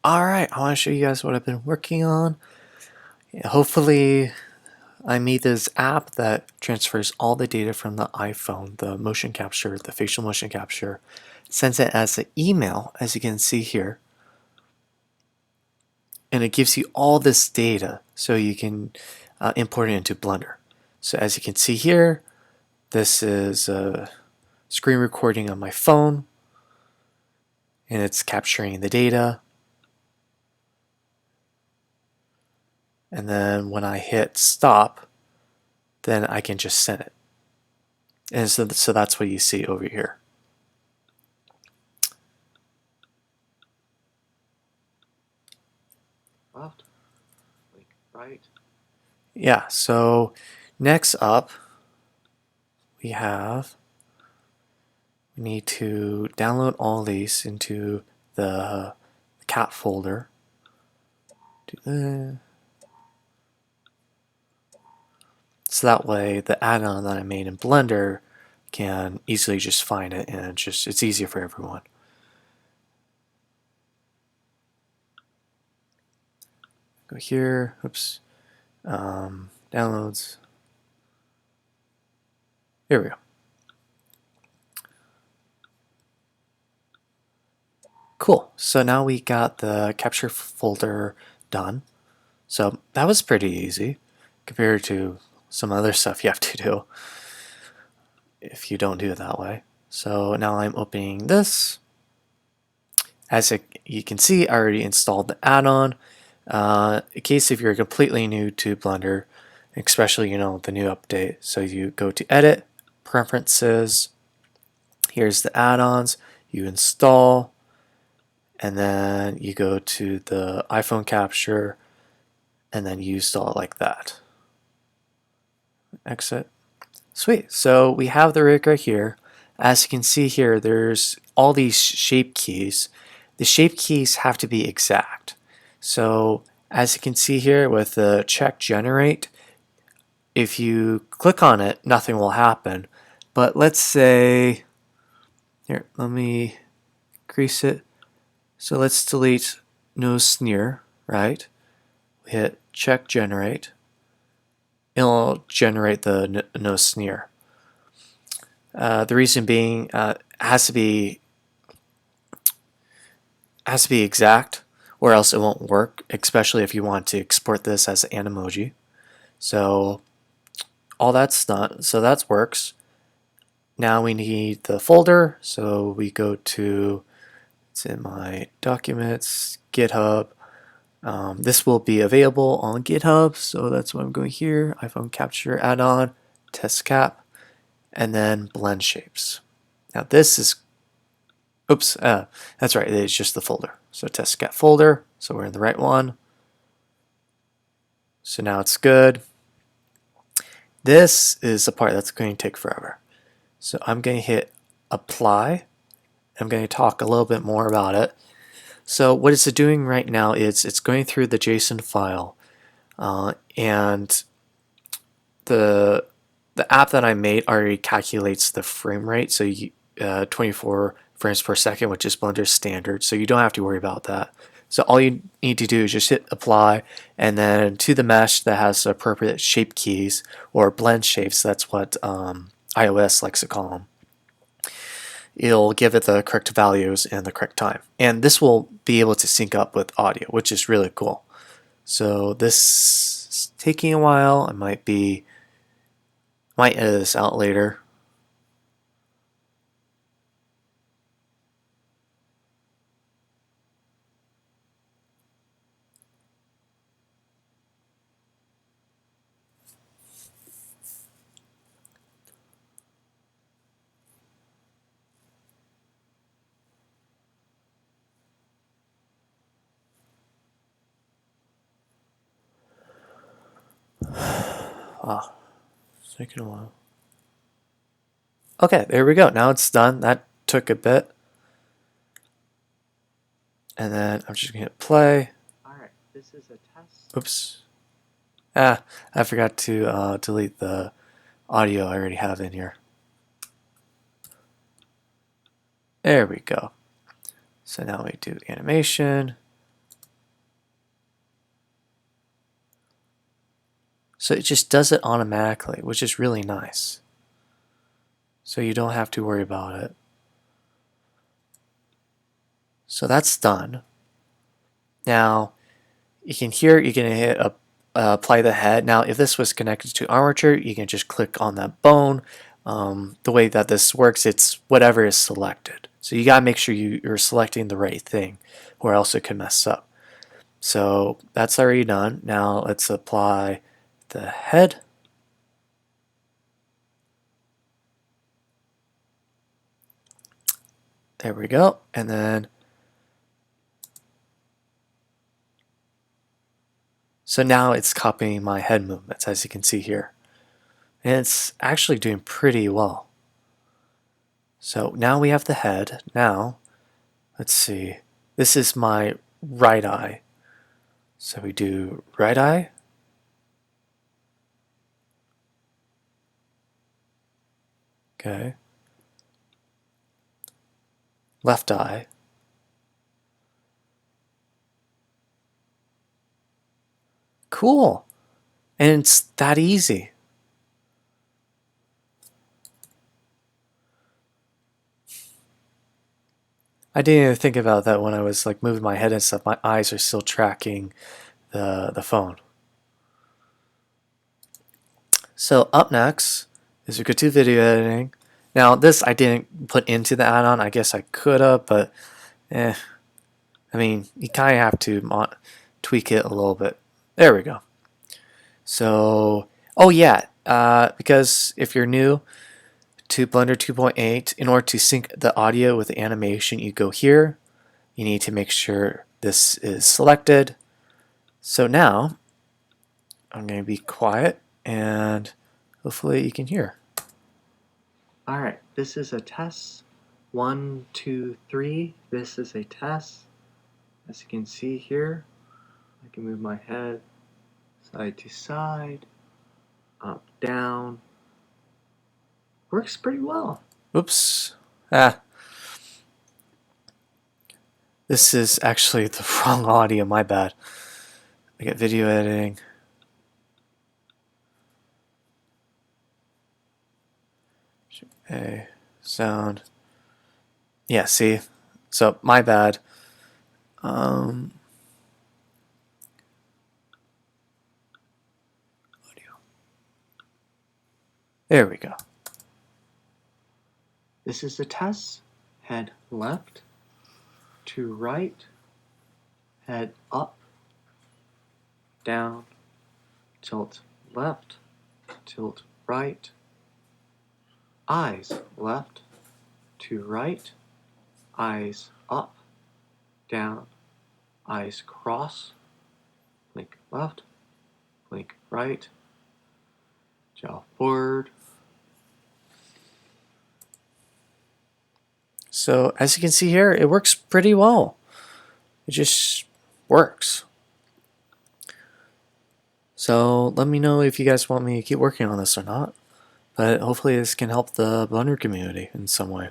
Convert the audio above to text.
Alright, I want to show you guys what I've been working on. Hopefully I made this app that transfers all the data from the iPhone, the motion capture, the facial motion capture, sends it as an email, as you can see here. And it gives you all this data so you can import it into Blender. So as you can see here, this is a screen recording on my phone, and it's capturing the data. And then when I hit stop, then I can just send it. And so that's what you see over here. Left, right. Yeah, so next up we need to download all these into the cat folder. So that way the add-on that I made in Blender can easily just find it, and it's easier for everyone. Go here, oops, downloads. Here we go. Cool, so now we got the capture folder done. So that was pretty easy compared to some other stuff you have to do if you don't do it that way. So now I'm opening this. As you can see, I already installed the add-on. In case if you're completely new to Blender, especially the new update, so you go to Edit, Preferences, here's the add-ons, you install, and then you go to the iPhone capture, and then you install it like that. Exit. Sweet. So we have the rig right here. As you can see here, there's all these shape keys. The shape keys have to be exact. So as you can see here with the check generate, if you click on it, nothing will happen. But let's say, here, let me increase it. So let's delete no sneer, right? We hit check generate. It'll generate the no sneer. The reason being, it has to be exact, or else it won't work, especially if you want to export this as an emoji. So all that's done, so that works. Now we need the folder, so we go to, it's in my documents, GitHub. This will be available on GitHub, so that's why I'm going here, iPhone capture add-on, test cap, and then blend shapes. Now this is, oops, that's right, it's just the folder. So test cap folder, so we're in the right one. So now it's good. This is the part that's going to take forever. So I'm going to hit apply. I'm going to talk a little bit more about it. So what it's doing right now is it's going through the JSON file, and the app that I made already calculates the frame rate, so 24 frames per second, which is Blender's standard, so you don't have to worry about that. So all you need to do is just hit apply, and then to the mesh that has the appropriate shape keys, or blend shapes, that's what iOS likes to call them. It'll give it the correct values and the correct time. And this will be able to sync up with audio, which is really cool. So this is taking a while. I might edit this out later. Ah, it's taking a while. Okay, there we go. Now it's done. That took a bit. And then I'm just going to hit play. Alright, this is a test. Oops. I forgot to delete the audio I already have in here. There we go. So now we do animation. So it just does it automatically, which is really nice. So you don't have to worry about it. So that's done. Now you can hit apply the head. Now if this was connected to armature, you can just click on that bone. The way that this works, it's whatever is selected. So you gotta make sure you're selecting the right thing, or else it can mess up. So that's already done. Now let's apply the head. There we go. And then so now it's copying my head movements, as you can see here. And it's actually doing pretty well. So now we have the head. Now, let's see. This is my right eye. So we do right eye. Okay. Left eye. Cool. And it's that easy. I didn't even think about that when I was like moving my head and stuff. My eyes are still tracking the phone. So up next is we go to video editing. Now this I didn't put into the add-on. I guess I could have, but I mean, you kind of have to tweak it a little bit. There we go. So, oh yeah, because if you're new to Blender 2.8, in order to sync the audio with the animation, you go here. You need to make sure this is selected. So now, I'm going to be quiet and hopefully you can hear. Alright, this is a test. 1, 2, 3. This is a test. As you can see here, I can move my head side to side, up, down. Works pretty well. Oops. This is actually the wrong audio, my bad. I get video editing. Okay, sound. Yeah, see? So, my bad. Audio. There we go. This is a test. Head left to right, head up, down, tilt left, tilt right, eyes left to right, eyes up, down, eyes cross, blink left, blink right, jaw forward. So, as you can see here, it works pretty well. It just works. So, let me know if you guys want me to keep working on this or not. But hopefully this can help the Blender community in some way.